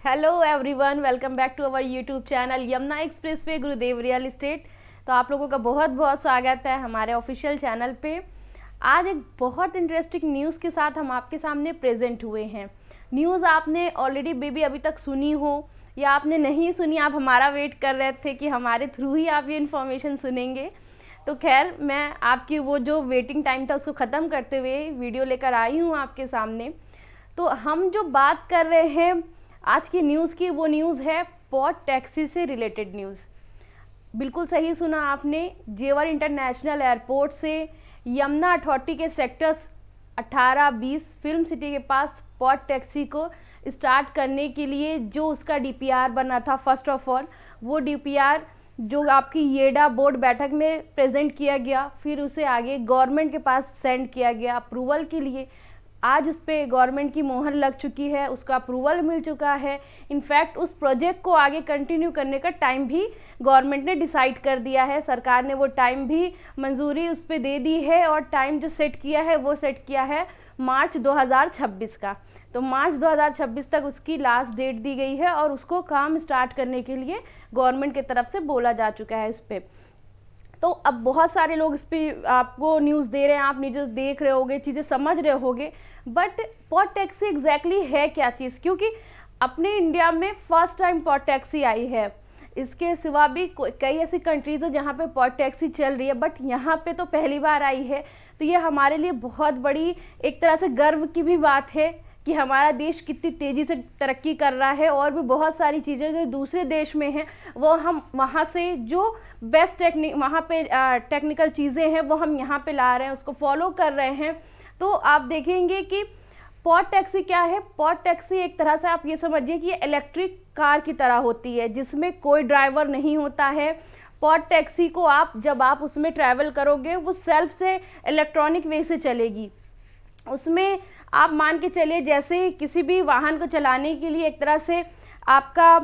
Hello everyone, welcome back to our YouTube channel Yamuna expressway Gurudev real estate. तो आप लोगों का बहुत बहुत स्वागत है हमारे ऑफिशियल चैनल पे। आज एक बहुत इंटरेस्टिंग न्यूज़ के साथ हम आपके सामने प्रेजेंट हुए हैं। न्यूज़ आपने ऑलरेडी बेबी अभी तक सुनी हो या आपने नहीं सुनी, आप हमारा वेट कर रहे थे कि हमारे थ्रू ही आप ये इन्फॉर्मेशन सुनेंगे। तो खैर, मैं आपकी वो जो वेटिंग टाइम था उसको ख़त्म करते हुए वीडियो लेकर आई हूँ आपके सामने। तो हम जो बात कर रहे हैं आज की न्यूज़ की, वो न्यूज़ है पॉट टैक्सी से रिलेटेड न्यूज़। बिल्कुल सही सुना आपने। जेवर इंटरनेशनल एयरपोर्ट से यमुना अथॉरिटी के सेक्टर्स 18-20 फिल्म सिटी के पास पॉट टैक्सी को स्टार्ट करने के लिए जो उसका डीपीआर बना था, फर्स्ट ऑफ ऑल वो डीपीआर जो आपकी येडा बोर्ड बैठक में प्रेजेंट किया गया, फिर उसे आगे गवर्नमेंट के पास सेंड किया गया अप्रूवल के लिए। आज उस पर गवर्नमेंट की मोहर लग चुकी है, उसका अप्रूवल मिल चुका है। इनफैक्ट उस प्रोजेक्ट को आगे कंटिन्यू करने का टाइम भी गवर्नमेंट ने डिसाइड कर दिया है। सरकार ने वो टाइम भी मंजूरी उस पर दे दी है और टाइम जो सेट किया है वो सेट किया है मार्च 2026 का। तो मार्च 2026 तक उसकी लास्ट डेट दी गई है और उसको काम स्टार्ट करने के लिए गवर्नमेंट की तरफ से बोला जा चुका है इस पर। तो अब बहुत सारे लोग इस पर आपको न्यूज़ दे रहे हैं, आप न्यूज़ देख रहे होगे, चीज़ें समझ रहे होगे, बट पॉट टैक्सी एग्जैक्टली है क्या चीज़? क्योंकि अपने इंडिया में फर्स्ट टाइम पॉट टैक्सी आई है। इसके सिवा भी कई ऐसी कंट्रीज़ है जहाँ पे पॉट टैक्सी चल रही है, बट यहाँ पे तो पहली बार आई है। तो ये हमारे लिए बहुत बड़ी एक तरह से गर्व की भी बात है कि हमारा देश कितनी तेज़ी से तरक्की कर रहा है और भी बहुत सारी चीज़ें जो दूसरे देश में हैं वो हम वहाँ से जो बेस्ट वहाँ पे टेक्निकल चीज़ें हैं वो हम यहाँ पे ला रहे हैं, उसको फॉलो कर रहे हैं। तो आप देखेंगे कि पॉट टैक्सी क्या है। पॉट टैक्सी एक तरह से आप ये समझिए कि ये इलेक्ट्रिक कार की तरह होती है जिसमें कोई ड्राइवर नहीं होता है। पॉट टैक्सी को जब आप उसमें ट्रैवल करोगे वो सेल्फ से इलेक्ट्रॉनिक वे से चलेगी। उसमें आप मान के चलिए जैसे किसी भी वाहन को चलाने के लिए एक तरह से आपका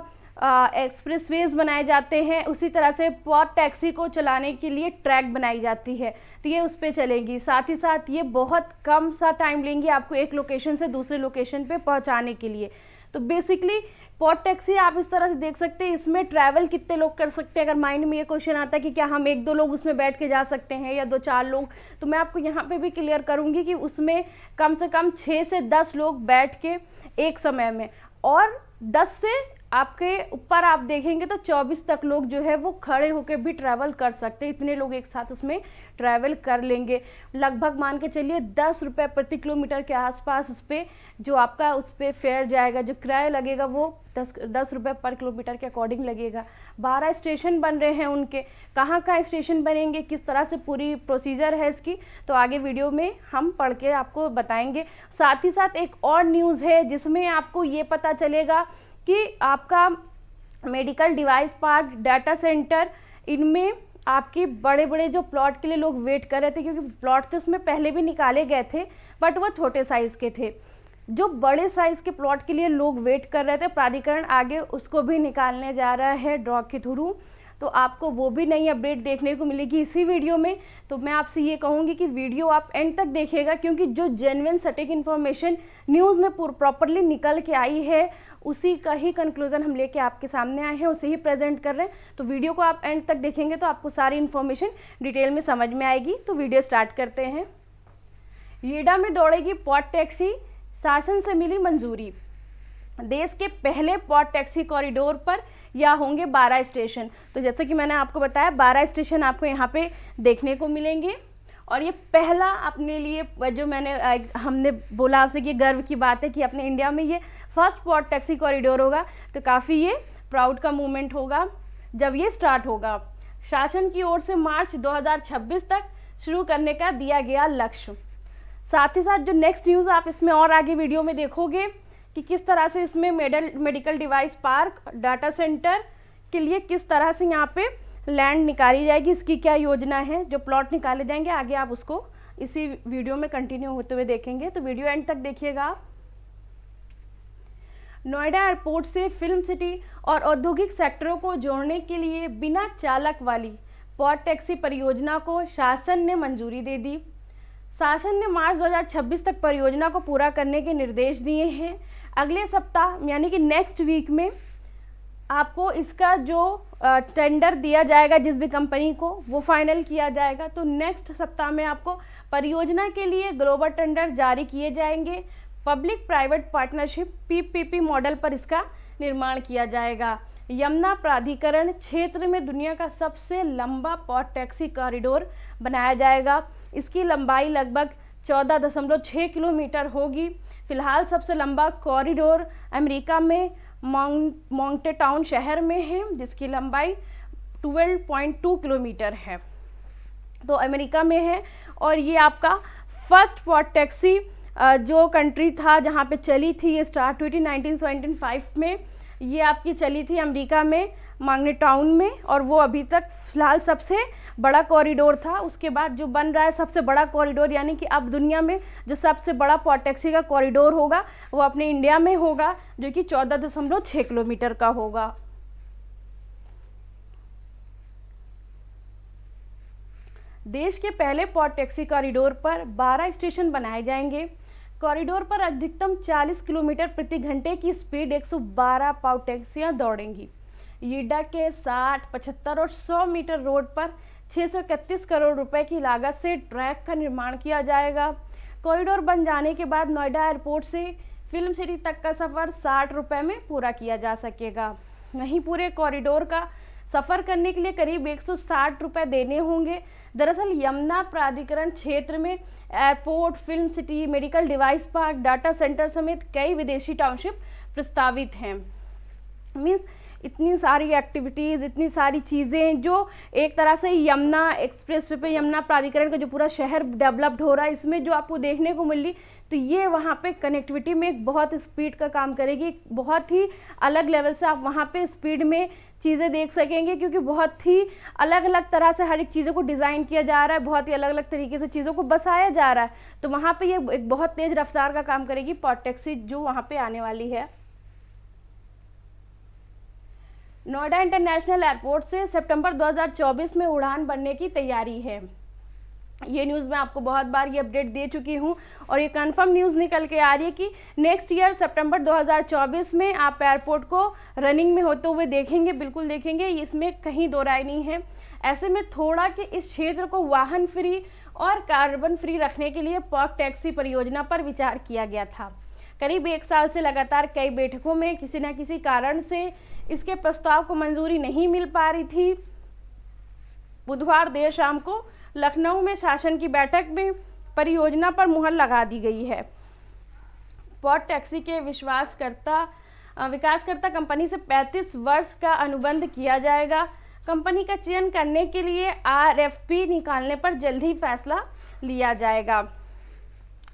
एक्सप्रेसवेज बनाए जाते हैं, उसी तरह से पॉट टैक्सी को चलाने के लिए ट्रैक बनाई जाती है। तो ये उस पर चलेगी। साथ ही साथ ये बहुत कम सा टाइम लेंगी आपको एक लोकेशन से दूसरे लोकेशन पे पहुंचाने के लिए। तो बेसिकली पॉट टैक्सी आप इस तरह से देख सकते हैं। इसमें ट्रैवल कितने लोग कर सकते हैं? अगर माइंड में ये क्वेश्चन आता है कि क्या हम 1-2 लोग उसमें बैठ के जा सकते हैं या 2-4 लोग, तो मैं आपको यहाँ पे भी क्लियर करूँगी कि उसमें कम से कम 6 से 10 लोग बैठ के एक समय में, और 10 से आपके ऊपर आप देखेंगे तो 24 तक लोग जो है वो खड़े होकर भी ट्रैवल कर सकते हैं। इतने लोग एक साथ उसमें ट्रैवल कर लेंगे। लगभग मान के चलिए 10 रुपये प्रति किलोमीटर के आसपास उस पर जो आपका उस पर फेयर जाएगा, जो किराया लगेगा वो 10 रुपये पर किलोमीटर के अकॉर्डिंग लगेगा। 12 स्टेशन बन रहे हैं उनके। कहाँ कहाँ स्टेशन बनेंगे, किस तरह से पूरी प्रोसीजर है इसकी, तो आगे वीडियो में हम पढ़ के आपको बताएंगे। साथ ही साथ एक और न्यूज़ है जिसमें आपको ये पता चलेगा कि आपका medical device park, data centre, इनमें आपके बड़े बड़े जो प्लॉट के लिए लोग वेट कर रहे थे, क्योंकि प्लॉट तो इसमें पहले भी निकाले गए थे बट वो छोटे साइज़ के थे। जो बड़े साइज़ के प्लॉट के लिए लोग वेट कर रहे थे, प्राधिकरण आगे उसको भी निकालने जा रहा है ड्रॉ के थ्रू। तो आपको वो भी नई अपडेट देखने को मिलेगी इसी वीडियो में। तो मैं आपसे ये कहूँगी कि वीडियो आप एंड तक देखिएगा, क्योंकि जो जेन्युइन सटीक इन्फॉर्मेशन न्यूज़ में प्रॉपरली निकल के आई है उसी का ही कंक्लूजन हम लेके आपके सामने आए हैं, उसे ही प्रेजेंट कर रहे हैं। तो वीडियो को आप एंड तक देखेंगे तो आपको सारी इन्फॉर्मेशन डिटेल में समझ में आएगी। तो वीडियो स्टार्ट करते हैं। येडा में दौड़ेगी पॉट टैक्सी, शासन से मिली मंजूरी। देश के पहले पॉट टैक्सी कॉरिडोर पर या होंगे 12 स्टेशन। तो जैसे कि मैंने आपको बताया 12 स्टेशन आपको यहाँ पे देखने को मिलेंगे। और ये पहला अपने लिए जो हमने बोला आपसे कि गर्व की बात है कि अपने इंडिया में ये फर्स्ट पॉट टैक्सी कॉरिडोर होगा। तो काफ़ी ये प्राउड का मोमेंट होगा जब ये स्टार्ट होगा। शासन की ओर से मार्च 2026 तक शुरू करने का दिया गया लक्ष्य। साथ ही साथ जो नेक्स्ट न्यूज़ आप इसमें और आगे वीडियो में देखोगे कि किस तरह से इसमें medical device park, data centre के लिए किस तरह से यहाँ पे लैंड निकाली जाएगी, इसकी क्या योजना है, जो प्लॉट निकाले जाएंगे आगे आप उसको इसी वीडियो में कंटिन्यू होते हुए देखेंगे। तो वीडियो एंड तक देखिएगा आप। नोएडा एयरपोर्ट से फिल्म सिटी और औद्योगिक सेक्टरों को जोड़ने के लिए बिना चालक वाली पॉट टैक्सी परियोजना को शासन ने मंजूरी दे दी। शासन ने मार्च 2026 तक परियोजना को पूरा करने के निर्देश दिए हैं। अगले सप्ताह यानी कि नेक्स्ट वीक में आपको इसका जो टेंडर दिया जाएगा जिस भी कंपनी को, वो फाइनल किया जाएगा। तो नेक्स्ट सप्ताह में आपको परियोजना के लिए ग्लोबल टेंडर जारी किए जाएंगे। Public private partnership PPP model पर इसका निर्माण किया जाएगा। यमुना प्राधिकरण क्षेत्र में दुनिया का सबसे लंबा पॉट टैक्सी कॉरिडोर बनाया जाएगा। इसकी लंबाई लगभग 14.6 किलोमीटर होगी। फिलहाल सबसे लंबा कॉरिडोर अमेरिका में मॉन्टेटाउन शहर में है, जिसकी लंबाई 12.2 किलोमीटर है, तो अमेरिका में है। और ये आपका फर्स्ट पॉट टैक्सी जो कंट्री था जहाँ पे चली थी, ये स्टार्ट हुई थी 1975 में। ये आपकी चली थी अमेरिका में मॉन्टेटाउन में, और वो अभी तक फिलहाल सबसे बड़ा कॉरिडोर था। उसके बाद जो बन रहा है सबसे बड़ा कॉरिडोर, यानी कि अब दुनिया में जो सबसे बड़ा पॉट टैक्सी का कॉरिडोर होगा वो अपने इंडिया में होगा, जो कि 14.6 किलोमीटर का होगा। देश के पहले पॉट टैक्सी कॉरिडोर पर 12 स्टेशन बनाए जाएंगे। कॉरिडोर पर अधिकतम 40 किलोमीटर प्रति घंटे की स्पीड 112 पॉट टैक्सियां दौड़ेंगी। यीडा के 60, 75 और 100 मीटर रोड पर 631 करोड़ रुपए की लागत से ट्रैक का निर्माण किया जाएगा। कॉरिडोर बन जाने के बाद नोएडा एयरपोर्ट से फिल्म सिटी तक का सफ़र 60 रुपये में पूरा किया जा सकेगा। वहीं पूरे कॉरिडोर का सफ़र करने के लिए करीब 160 रुपये देने होंगे। दरअसल यमुना प्राधिकरण क्षेत्र में airport, film city, medical device park, data centre समेत कई विदेशी टाउनशिप प्रस्तावित हैं। मीन्स इतनी सारी एक्टिविटीज़, इतनी सारी चीज़ें जो एक तरह से यमुना एक्सप्रेसवे पे यमुना प्राधिकरण का जो पूरा शहर डेवलप्ड हो रहा है, इसमें जो आपको देखने को मिल रही, तो ये वहाँ पे कनेक्टिविटी में एक बहुत स्पीड का काम करेगी। बहुत ही अलग लेवल से आप वहाँ पे स्पीड में चीज़ें देख सकेंगे, क्योंकि बहुत ही अलग अलग तरह से हर एक चीज़ों को डिज़ाइन किया जा रहा है, बहुत ही अलग अलग तरीके से चीज़ों को बसाया जा रहा है। तो वहाँ पे ये एक बहुत तेज़ रफ्तार का काम करेगी पॉट टैक्सी जो वहाँ पे आने वाली है। नोएडा इंटरनेशनल एयरपोर्ट से सितंबर 2024 में उड़ान बनने की तैयारी है। ये न्यूज़ मैं आपको बहुत बार ये अपडेट दे चुकी हूँ, और ये कंफर्म न्यूज़ निकल के आ रही है कि नेक्स्ट ईयर सितंबर 2024 में आप एयरपोर्ट को रनिंग में होते हुए देखेंगे, बिल्कुल देखेंगे, इसमें कहीं दो राय नहीं है। ऐसे में थोड़ा कि इस क्षेत्र को वाहन फ्री और कार्बन फ्री रखने के लिए पॉट टैक्सी परियोजना पर विचार किया गया था। करीब 1 साल से लगातार कई बैठकों में किसी न किसी कारण से इसके प्रस्ताव को मंजूरी नहीं मिल पा रही थी। बुधवार देर शाम को लखनऊ में शासन की बैठक में परियोजना पर मुहर लगा दी गई है। पॉट टैक्सी के विकासकर्ता कंपनी से 35 वर्ष का अनुबंध किया जाएगा। कंपनी का चयन करने के लिए RFP निकालने पर जल्द ही फैसला लिया जाएगा।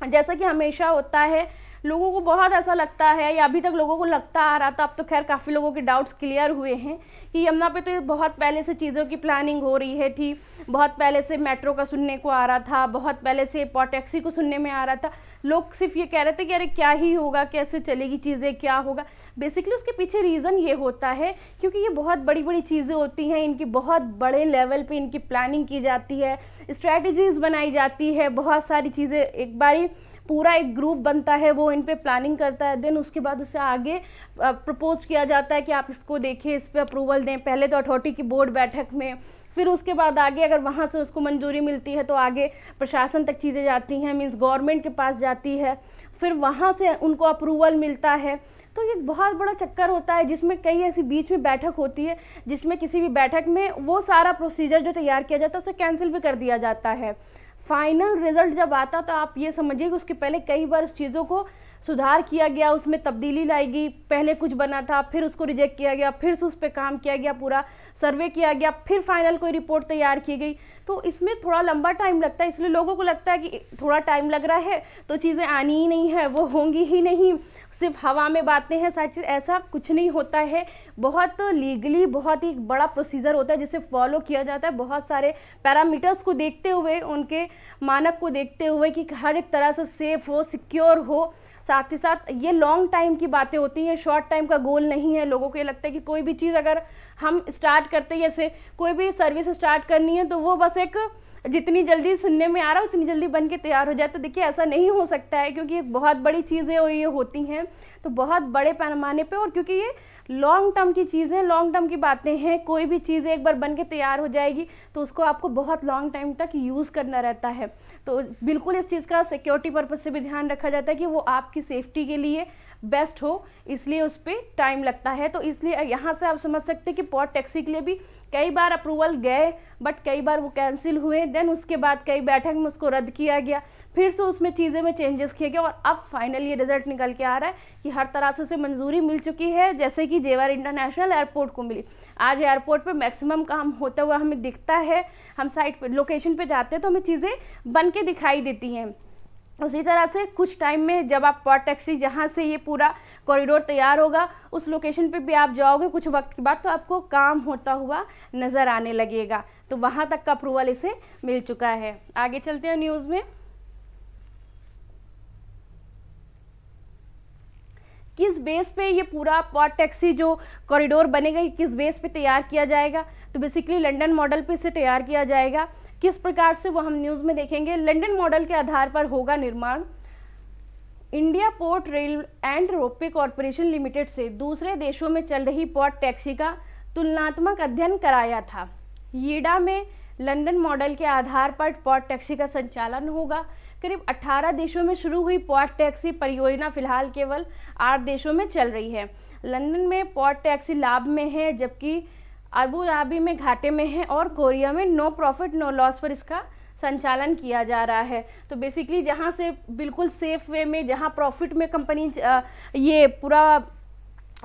जैसा कि हमेशा होता है, लोगों को बहुत ऐसा लगता है, या अभी तक लोगों को लगता आ रहा था, अब तो खैर काफ़ी लोगों के डाउट्स क्लियर हुए हैं कि यमुना पे तो बहुत पहले से चीज़ों की प्लानिंग हो रही है थी, बहुत पहले से मेट्रो का सुनने को आ रहा था, बहुत पहले से पॉट टैक्सी को सुनने में आ रहा था। लोग सिर्फ ये कह रहे थे कि अरे क्या ही होगा, कैसे चलेगी चीज़ें, क्या होगा। बेसिकली उसके पीछे रीज़न ये होता है क्योंकि ये बहुत बड़ी बड़ी चीज़ें होती हैं, इनकी बहुत बड़े लेवल पे इनकी प्लानिंग की जाती है, स्ट्रैटेजीज़ बनाई जाती है, बहुत सारी चीज़ें एक बारी पूरा एक ग्रुप बनता है, वो इन पे प्लानिंग करता है, देन उसके बाद उसे आगे प्रपोज किया जाता है कि आप इसको देखिए, इस पे अप्रूवल दें, पहले तो अथॉरिटी की बोर्ड बैठक में, फिर उसके बाद आगे अगर वहाँ से उसको मंजूरी मिलती है तो आगे प्रशासन तक चीज़ें जाती हैं, मीन्स गवर्नमेंट के पास जाती है, फिर वहाँ से उनको अप्रूवल मिलता है। तो ये बहुत बड़ा चक्कर होता है जिसमें कई ऐसी बीच में बैठक होती है जिसमें किसी भी बैठक में वो सारा प्रोसीजर जो तैयार किया जाता है उसे कैंसिल भी कर दिया जाता है। फाइनल रिजल्ट जब आता तो आप ये समझिए कि उसके पहले कई बार उस चीज़ों को सुधार किया गया, उसमें तब्दीली लाई गई, पहले कुछ बना था, फिर उसको रिजेक्ट किया गया, फिर से उस पर काम किया गया, पूरा सर्वे किया गया, फिर फाइनल कोई रिपोर्ट तैयार की गई। तो इसमें थोड़ा लंबा टाइम लगता है, इसलिए लोगों को लगता है कि थोड़ा टाइम लग रहा है तो चीज़ें आनी ही नहीं है, वो होंगी ही नहीं, सिर्फ हवा में बातें हैं सारी चीज़। ऐसा कुछ नहीं होता है, बहुत लीगली बहुत ही बड़ा प्रोसीजर होता है जिसे फॉलो किया जाता है, बहुत सारे पैरामीटर्स को देखते हुए, उनके मानक को देखते हुए कि हर एक तरह से सेफ हो, सिक्योर हो। साथ ही साथ ये लॉन्ग टाइम की बातें होती हैं, शॉर्ट टाइम का गोल नहीं है। लोगों को ये लगता है कि कोई भी चीज़ अगर हम स्टार्ट करते हैं, जैसे कोई भी सर्विस स्टार्ट करनी है तो वो बस एक जितनी जल्दी सुनने में आ रहा है उतनी जल्दी बन के तैयार हो जाए, तो देखिए ऐसा नहीं हो सकता है, क्योंकि ये बहुत बड़ी चीज़ें ये होती हैं, तो बहुत बड़े पैमाने पे, और क्योंकि ये लॉन्ग टर्म की चीज़ें, लॉन्ग टर्म की बातें हैं। कोई भी चीज़ एक बार बन के तैयार हो जाएगी तो उसको आपको बहुत लॉन्ग टाइम तक यूज़ करना रहता है। तो बिल्कुल इस चीज़ का सिक्योरिटी पर्पज़ से भी ध्यान रखा जाता है कि वो आपकी सेफ्टी के लिए बेस्ट हो, इसलिए उस पर टाइम लगता है। तो इसलिए यहाँ से आप समझ सकते हैं कि पॉड टैक्सी के लिए भी कई बार अप्रूवल गए, बट कई बार वो कैंसिल हुए, देन उसके बाद कई बैठक में उसको रद्द किया गया, फिर से उसमें चीज़ें में चेंजेस किए गए, और अब फाइनली ये रिजल्ट निकल के आ रहा है कि हर तरह से उसे मंजूरी मिल चुकी है, जैसे कि जेवर इंटरनेशनल एयरपोर्ट को मिली। आज एयरपोर्ट पे मैक्सिमम काम होता हुआ हमें दिखता है, हम साइट पे लोकेशन पे जाते हैं तो हमें चीज़ें बन के दिखाई देती हैं। उसी तरह से कुछ टाइम में जब आप पॉड टैक्सी जहाँ से ये पूरा कॉरिडोर तैयार होगा उस लोकेशन पे भी आप जाओगे कुछ वक्त के बाद, तो आपको काम होता हुआ नज़र आने लगेगा। तो वहाँ तक का अप्रूवल इसे मिल चुका है। आगे चलते हैं न्यूज़ में। किस बेस पे ये पूरा पॉड टैक्सी जो कॉरिडोर बनेगा, किस बेस पे तैयार किया जाएगा? तो बेसिकली लंदन मॉडल पे इसे तैयार किया जाएगा। किस प्रकार से वो हम न्यूज़ में देखेंगे। लंदन मॉडल के आधार पर होगा निर्माण। India port rail and ropeway corporation limited से दूसरे देशों में चल रही पॉड टैक्सी का तुलनात्मक अध्ययन कराया था। यीडा में लंदन मॉडल के आधार पर पॉड टैक्सी का संचालन होगा। करीब 18 देशों में शुरू हुई पॉड टैक्सी परियोजना फिलहाल केवल 8 देशों में चल रही है। लंदन में पॉड टैक्सी लाभ में है, जबकि अबू धाबी में घाटे में है, और कोरिया में नो प्रॉफिट नो लॉस पर इसका संचालन किया जा रहा है। तो बेसिकली जहाँ से बिल्कुल सेफ वे में, जहाँ प्रॉफिट में कंपनी ये पूरा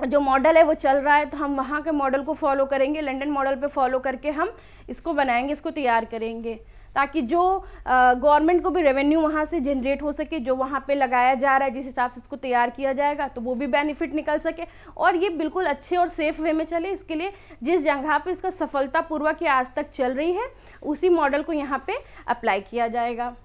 जो मॉडल है वो चल रहा है, तो हम वहाँ के मॉडल को फॉलो करेंगे, लंदन मॉडल पे फॉलो करके हम इसको बनाएंगे, इसको तैयार करेंगे, ताकि जो गवर्नमेंट को भी रेवेन्यू वहाँ से जनरेट हो सके, जो वहाँ पे लगाया जा रहा है जिस हिसाब से इसको तैयार किया जाएगा, तो वो भी बेनिफिट निकल सके और ये बिल्कुल अच्छे और सेफ वे में चले। इसके लिए जिस जगह पे इसका सफलतापूर्वक ये आज तक चल रही है उसी मॉडल को यहाँ पे अप्लाई किया जाएगा।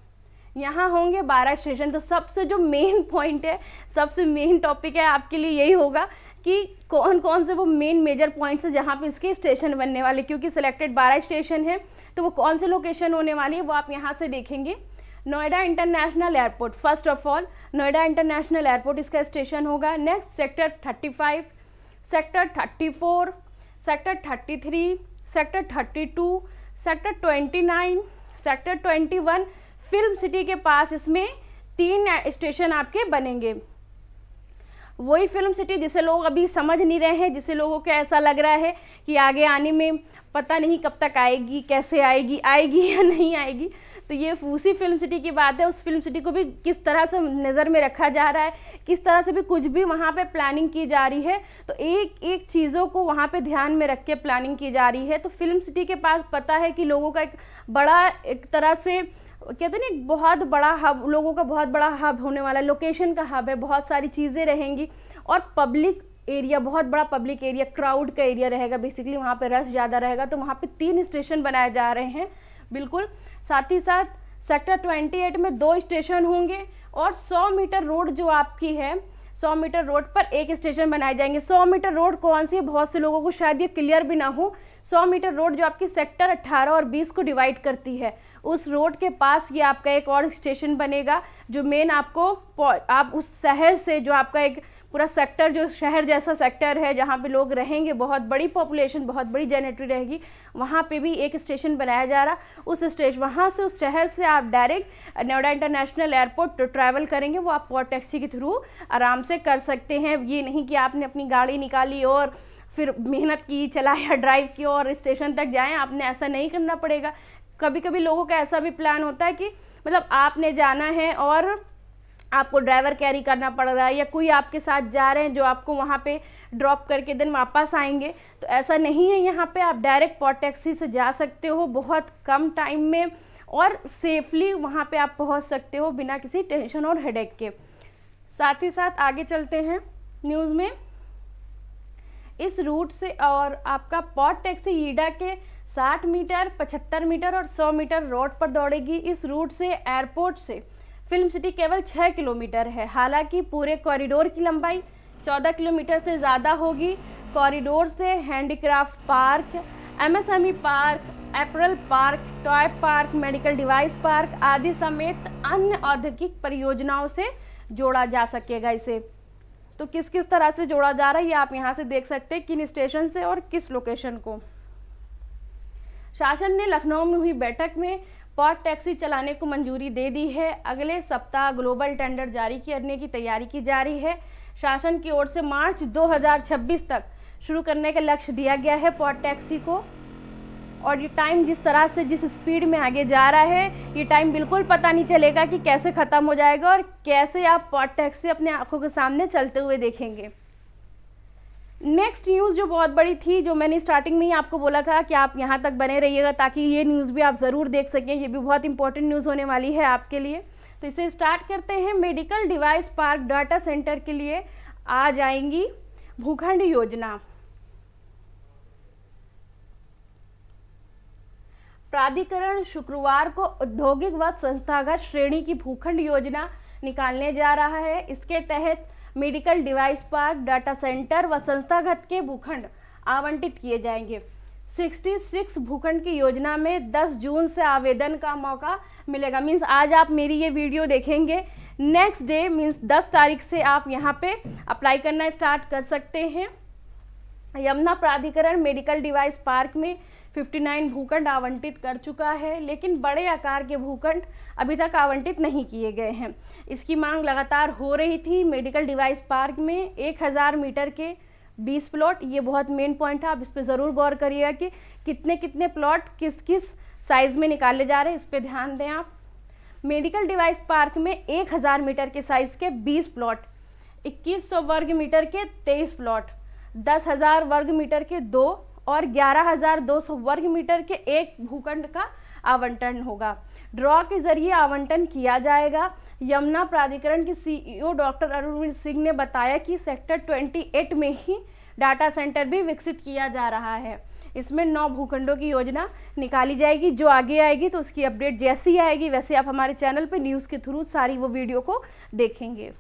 यहाँ होंगे 12 स्टेशन। तो सबसे जो मेन पॉइंट है, सबसे मेन टॉपिक है आपके लिए यही होगा कि कौन कौन से वो मेन मेजर पॉइंट्स हैं जहाँ पे इसके स्टेशन बनने वाले, क्योंकि सिलेक्टेड 12 स्टेशन है, तो वो कौन से लोकेशन होने वाली है वो आप यहाँ से देखेंगे। Noida international airport, first of all Noida international airport इसका स्टेशन होगा। Next sector 35, sector 34, sector 33, sector 32, sector 29, sector 21, film city के पास इसमें 3 स्टेशन आपके बनेंगे। वही फिल्म सिटी जिसे लोग अभी समझ नहीं रहे हैं, जिसे लोगों को ऐसा लग रहा है कि आगे आने में पता नहीं कब तक आएगी, कैसे आएगी, आएगी या नहीं आएगी, तो ये उसी फिल्म सिटी की बात है। उस फिल्म सिटी को भी किस तरह से नज़र में रखा जा रहा है, किस तरह से भी कुछ भी वहाँ पे प्लानिंग की जा रही है, तो एक एक चीज़ों को वहाँ पे ध्यान में रख के प्लानिंग की जा रही है। तो फिल्म सिटी के पास पता है कि लोगों का एक बड़ा, एक तरह से कहते हैं ना, एक बहुत बड़ा हब, लोगों का बहुत बड़ा हब होने वाला है, लोकेशन का हब है, बहुत सारी चीज़ें रहेंगी और पब्लिक एरिया, बहुत बड़ा पब्लिक एरिया, क्राउड का एरिया रहेगा, बेसिकली वहाँ पे रश ज़्यादा रहेगा। तो वहाँ पे 3 स्टेशन बनाए जा रहे हैं बिल्कुल। साथ ही साथ सेक्टर 28 में 2 स्टेशन होंगे और 100 मीटर रोड जो आपकी है, 100 मीटर रोड पर 1 स्टेशन बनाए जाएंगे। 100 मीटर रोड कौन सी है, बहुत से लोगों को शायद ये क्लियर भी ना हो। 100 मीटर रोड जो आपकी सेक्टर 18 और 20 को डिवाइड करती है, उस रोड के पास ये आपका एक और स्टेशन बनेगा, जो मेन आपको, आप उस शहर से, जो आपका एक पूरा सेक्टर, जो शहर जैसा सेक्टर है जहाँ पे लोग रहेंगे, बहुत बड़ी पॉपुलेशन, बहुत बड़ी जेनेटरी रहेगी, वहाँ पे भी एक स्टेशन बनाया जा रहा। उस स्टेशन, वहाँ से, उस शहर से आप direct Noida international airport travel करेंगे, वो आप पॉड टैक्सी के थ्रू आराम से कर सकते हैं। ये नहीं कि आपने अपनी गाड़ी निकाली और फिर मेहनत की, चलाया, ड्राइव की और स्टेशन तक जाएँ, आपने ऐसा नहीं करना पड़ेगा। कभी कभी लोगों का ऐसा भी प्लान होता है कि मतलब आपने जाना है और आपको ड्राइवर कैरी करना पड़ रहा है, या कोई आपके साथ जा रहे हैं जो आपको वहाँ पे ड्रॉप करके दिन वापस आएंगे, तो ऐसा नहीं है। यहाँ पे आप डायरेक्ट पॉड टैक्सी से जा सकते हो बहुत कम टाइम में और सेफली वहाँ पे आप पहुँच सकते हो बिना किसी टेंशन और हेडेक के। साथ ही साथ आगे चलते हैं न्यूज़ में। इस रूट से और आपका पॉड टैक्सी ईडा के 60 मीटर, 75 मीटर और 100 मीटर रोड पर दौड़ेगी। इस रूट से एयरपोर्ट से फिल्म सिटी केवल 6 किलोमीटर है। हालांकि पूरे कॉरिडोर की लंबाई 14 किलोमीटर से ज़्यादा होगी। कॉरिडोर से handicraft park, MSME park, apparel park, toy park, medical device park आदि समेत अन्य औद्योगिक परियोजनाओं से जोड़ा जा सकेगा इसे। तो किस किस तरह से जोड़ा जा रहा है ये आप यहाँ से देख सकते हैं, किन स्टेशन से और किस लोकेशन को। शासन ने लखनऊ में हुई बैठक में पॉट टैक्सी चलाने को मंजूरी दे दी है। अगले सप्ताह ग्लोबल टेंडर जारी करने की तैयारी की जा रही है। शासन की ओर से मार्च 2026 तक शुरू करने का लक्ष्य दिया गया है पॉट टैक्सी को। और ये टाइम जिस तरह से जिस स्पीड में आगे जा रहा है, ये टाइम बिल्कुल पता नहीं चलेगा कि कैसे ख़त्म हो जाएगा और कैसे आप पॉट टैक्सी अपने आंखों के सामने चलते हुए देखेंगे। नेक्स्ट न्यूज़ जो बहुत बड़ी थी, जो मैंने स्टार्टिंग में ही आपको बोला था कि आप यहाँ तक बने रहिएगा ताकि ये न्यूज़ भी आप ज़रूर देख सकें, ये भी बहुत इंपॉर्टेंट न्यूज़ होने वाली है आपके लिए। तो इसे स्टार्ट करते हैं। Medical device park data centre के लिए आ जाएंगी भूखंड योजना। प्राधिकरण शुक्रवार को औद्योगिक व संस्थागत श्रेणी की भूखंड योजना निकालने जा रहा है। इसके तहत medical device park, data centre व संस्थागत के भूखंड आवंटित किए जाएंगे। 66 भूखंड की योजना में 10 जून से आवेदन का मौका मिलेगा। मीन्स आज आप मेरी ये वीडियो देखेंगे, नेक्स्ट डे मीन्स 10 तारीख से आप यहाँ पे अप्लाई करना स्टार्ट कर सकते हैं। यमुना प्राधिकरण मेडिकल डिवाइस पार्क में 59 भूखंड आवंटित कर चुका है, लेकिन बड़े आकार के भूखंड अभी तक आवंटित नहीं किए गए हैं। इसकी मांग लगातार हो रही थी। मेडिकल डिवाइस पार्क में 1000 मीटर के 20 प्लॉट, ये बहुत मेन पॉइंट है, आप इस पर ज़रूर गौर करिएगा कि कितने कितने प्लॉट किस किस साइज़ में निकाले जा रहे हैं, इस पर ध्यान दें आप। मेडिकल डिवाइस पार्क में 1000 मीटर के साइज़ के 20 प्लॉट, 2100 वर्ग मीटर के 23 प्लॉट, 10,000 वर्ग मीटर के 2 और 11,200 वर्ग मीटर के 1 भूखंड का आवंटन होगा। ड्रॉ के जरिए आवंटन किया जाएगा। यमुना प्राधिकरण के CEO डॉक्टर अरुण सिंह ने बताया कि सेक्टर 28 में ही डाटा सेंटर भी विकसित किया जा रहा है। इसमें 9 भूखंडों की योजना निकाली जाएगी। जो आगे आएगी तो उसकी अपडेट जैसी आएगी वैसे आप हमारे चैनल पे न्यूज़ के थ्रू सारी वो वीडियो को देखेंगे।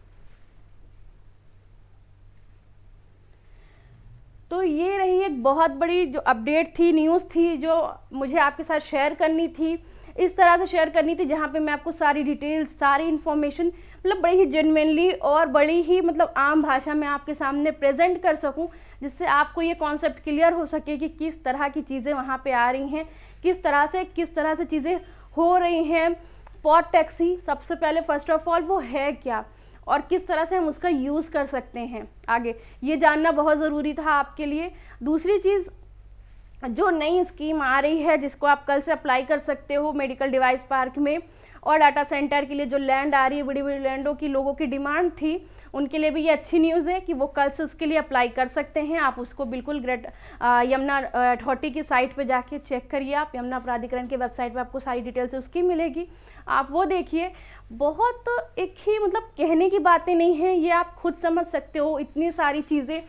तो ये रही एक बहुत बड़ी जो अपडेट थी, न्यूज़ थी, जो मुझे आपके साथ शेयर करनी थी। इस तरह से शेयर करनी थी जहाँ पे मैं आपको सारी डिटेल्स, सारी इन्फॉर्मेशन मतलब बड़ी ही जेन्युइनली और बड़ी ही मतलब आम भाषा में आपके सामने प्रेजेंट कर सकूँ, जिससे आपको ये कॉन्सेप्ट क्लियर हो सके कि किस तरह की चीज़ें वहाँ पे आ रही हैं, किस तरह से चीज़ें हो रही हैं। पॉट टैक्सी सबसे पहले फर्स्ट ऑफ ऑल वो है क्या और किस तरह से हम उसका यूज़ कर सकते हैं, आगे ये जानना बहुत ज़रूरी था आपके लिए। दूसरी चीज़, जो नई स्कीम आ रही है जिसको आप कल से अप्लाई कर सकते हो मेडिकल डिवाइस पार्क में, और डाटा सेंटर के लिए जो लैंड आ रही है, बड़ी बड़ी लैंडों की लोगों की डिमांड थी, उनके लिए भी ये अच्छी न्यूज़ है कि वो कल से उसके लिए अप्लाई कर सकते हैं। आप उसको बिल्कुल यमुना अथॉरिटी की साइट पे जाके चेक करिए। आप यमुना प्राधिकरण के वेबसाइट पे आपको सारी डिटेल्स उसकी मिलेगी, आप वो देखिए। बहुत एक ही मतलब कहने की बातें नहीं हैं, ये आप खुद समझ सकते हो। इतनी सारी चीज़ें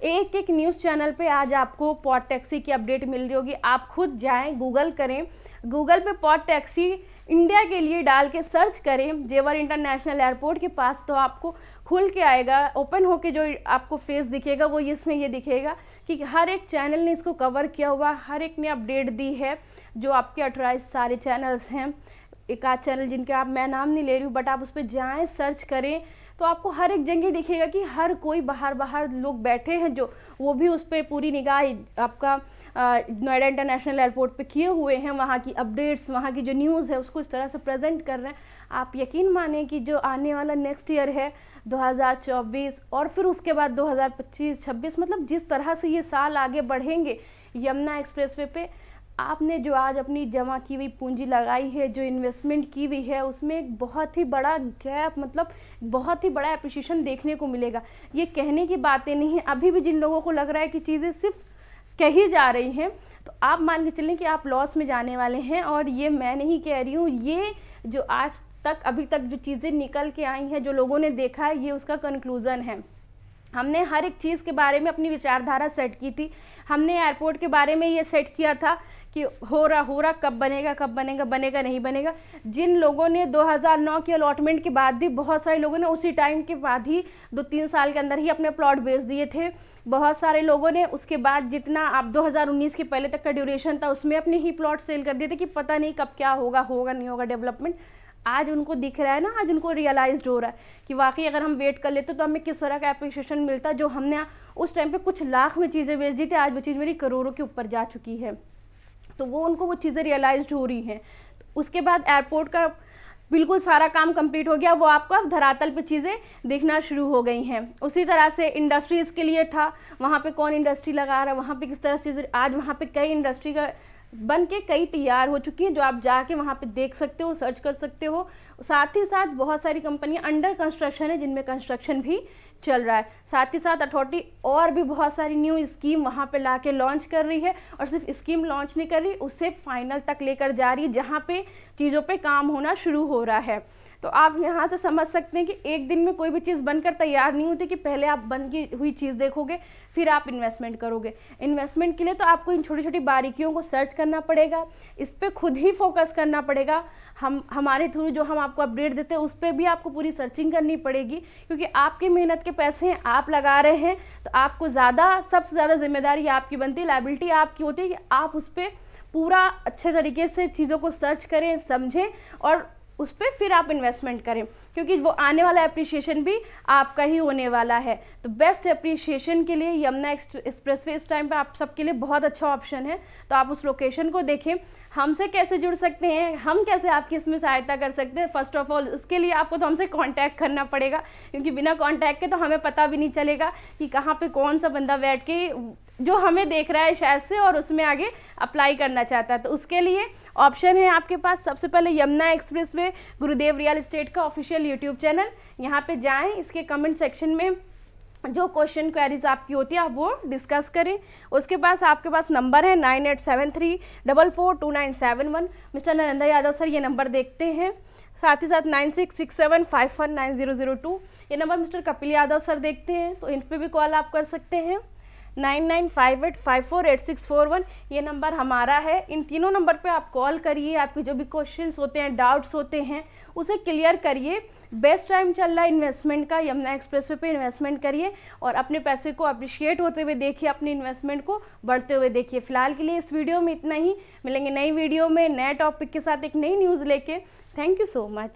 एक एक न्यूज़ चैनल पे आज आपको पॉट टैक्सी की अपडेट मिल रही होगी। आप खुद जाएं, गूगल करें, गूगल पे पॉट टैक्सी इंडिया के लिए डाल के सर्च करें जेवर इंटरनेशनल एयरपोर्ट के पास, तो आपको खुल के आएगा, ओपन होके जो आपको फेस दिखेगा वो इसमें ये दिखेगा कि हर एक चैनल ने इसको कवर किया हुआ, हर एक ने अपडेट दी है। जो आपके 18 सारे चैनल्स हैं, एक आध चैनल जिनके आप मैं नाम नहीं ले रही हूँ, बट आप उस पर जाएँ, सर्च करें तो आपको हर एक जगह दिखेगा कि हर कोई बाहर लोग बैठे हैं जो वो भी उस पर पूरी निगाह आपका नोएडा इंटरनेशनल एयरपोर्ट पे किए हुए हैं। वहाँ की अपडेट्स, वहाँ की जो न्यूज़ है उसको इस तरह से प्रेजेंट कर रहे हैं। आप यकीन माने कि जो आने वाला नेक्स्ट ईयर है 2024 और फिर उसके बाद 2025-26, मतलब जिस तरह से ये साल आगे बढ़ेंगे, यमुना एक्सप्रेसवे पे आपने जो आज अपनी जमा की हुई पूंजी लगाई है, जो इन्वेस्टमेंट की हुई है, उसमें एक बहुत ही बड़ा गैप, मतलब बहुत ही बड़ा एप्रिसिएशन देखने को मिलेगा। ये कहने की बातें नहीं है। अभी भी जिन लोगों को लग रहा है कि चीज़ें सिर्फ कही जा रही हैं, तो आप मान के चलें कि आप लॉस में जाने वाले हैं। और ये मैं नहीं कह रही हूँ, ये जो आज तक अभी तक जो चीज़ें निकल के आई हैं, जो लोगों ने देखा है, ये उसका कंक्लूज़न है। हमने हर एक चीज़ के बारे में अपनी विचारधारा सेट की थी। हमने एयरपोर्ट के बारे में ये सेट किया था कि हो रहा कब बनेगा, बनेगा नहीं बनेगा। जिन लोगों ने 2009 की अलॉटमेंट के बाद भी, बहुत सारे लोगों ने उसी टाइम के बाद ही 2-3 साल के अंदर ही अपने प्लॉट बेच दिए थे। बहुत सारे लोगों ने उसके बाद जितना आप 2019 के पहले तक का ड्यूरेशन था उसमें अपने ही प्लॉट सेल कर दिए थे कि पता नहीं कब क्या होगा नहीं होगा डेवलपमेंट। आज उनको दिख रहा है ना, आज उनको रियलाइज्ड हो रहा है कि वाकई अगर हम वेट कर लेते तो हमें किस तरह का एप्रिसिएशन मिलता। जो हमने उस टाइम पे कुछ लाख में चीज़ें बेच दी थी, आज वो चीज़ मेरी करोड़ों के ऊपर जा चुकी है। तो उनको वो चीज़ें रियलाइज्ड हो रही हैं। उसके बाद एयरपोर्ट का बिल्कुल सारा काम कंप्लीट हो गया, वो आपको अब धरातल पे चीज़ें दिखना शुरू हो गई हैं। उसी तरह से इंडस्ट्रीज़ के लिए था, वहाँ पे कौन इंडस्ट्री लगा रहा है, वहाँ पे किस तरह से चीज़ें, आज वहाँ पे कई इंडस्ट्री का बन के कई तैयार हो चुकी हैं, जो आप जाके वहाँ पे देख सकते हो, सर्च कर सकते हो। साथ ही साथ बहुत सारी कंपनियां अंडर कंस्ट्रक्शन है, जिनमें कंस्ट्रक्शन भी चल रहा है। साथ ही साथ अथॉरिटी और भी बहुत सारी न्यू स्कीम वहाँ पे लाके लॉन्च कर रही है, और सिर्फ स्कीम लॉन्च नहीं कर रही, उसे फाइनल तक लेकर जा रही है, जहाँ पे चीज़ों पे काम होना शुरू हो रहा है। तो आप यहाँ से समझ सकते हैं कि एक दिन में कोई भी चीज़ बनकर तैयार नहीं होती, कि पहले आप बन हुई चीज़ देखोगे फिर आप इन्वेस्टमेंट करोगे। इन्वेस्टमेंट के लिए तो आपको इन छोटी छोटी बारीकियों को सर्च करना पड़ेगा, इस पर खुद ही फोकस करना पड़ेगा। हमारे थ्रू जो हम आपको अपडेट देते हैं उस पर भी आपको पूरी सर्चिंग करनी पड़ेगी, क्योंकि आपकी मेहनत के पैसे हैं, आप लगा रहे हैं, तो आपको सबसे ज़्यादा जिम्मेदारी आपकी बनती है, लायबिलिटी आपकी होती है कि आप उस पर पूरा अच्छे तरीके से चीज़ों को सर्च करें, समझें और उस पर फिर आप इन्वेस्टमेंट करें, क्योंकि वो आने वाला एप्रिसिएशन भी आपका ही होने वाला है। तो बेस्ट एप्रिसिएशन के लिए यमुना एक्सप्रेसवे इस टाइम पे आप सबके लिए बहुत अच्छा ऑप्शन है। तो आप उस लोकेशन को देखें। हमसे कैसे जुड़ सकते हैं, हम कैसे आपकी इसमें सहायता कर सकते हैं, फर्स्ट ऑफ ऑल उसके लिए आपको तो हमसे कांटेक्ट करना पड़ेगा, क्योंकि बिना कांटेक्ट के तो हमें पता भी नहीं चलेगा कि कहाँ पे कौन सा बंदा बैठ के जो हमें देख रहा है शायद से और उसमें आगे अप्लाई करना चाहता है। तो उसके लिए ऑप्शन है आपके पास, सबसे पहले Yamuna expressway Gurudev real estate का ऑफिशियल यूट्यूब चैनल, यहाँ पे जाएं, इसके कमेंट सेक्शन में जो क्वेश्चन क्वेरीज आपकी होती है आप वो डिस्कस करें। उसके पास आपके पास नंबर है 9873442971। मिस्टर नरेंद्र यादव सर ये नंबर देखते हैं। साथ ही साथ 9667519002 ये number mister Kapil Yadav sir देखते हैं, तो इन पर भी कॉल आप कर सकते हैं। 9958548641 ये नंबर हमारा है। इन तीनों नंबर पे आप कॉल करिए, आपके जो भी क्वेश्चंस होते हैं, डाउट्स होते हैं, उसे क्लियर करिए। बेस्ट टाइम चल रहा है इन्वेस्टमेंट का, यमुना एक्सप्रेसवे पे इन्वेस्टमेंट करिए और अपने पैसे को अप्रिशिएट होते हुए देखिए, अपने इन्वेस्टमेंट को बढ़ते हुए देखिए। फिलहाल के लिए इस वीडियो में इतना ही, मिलेंगे नई वीडियो में नए टॉपिक के साथ एक नई न्यूज़ लेके। Thank you so much.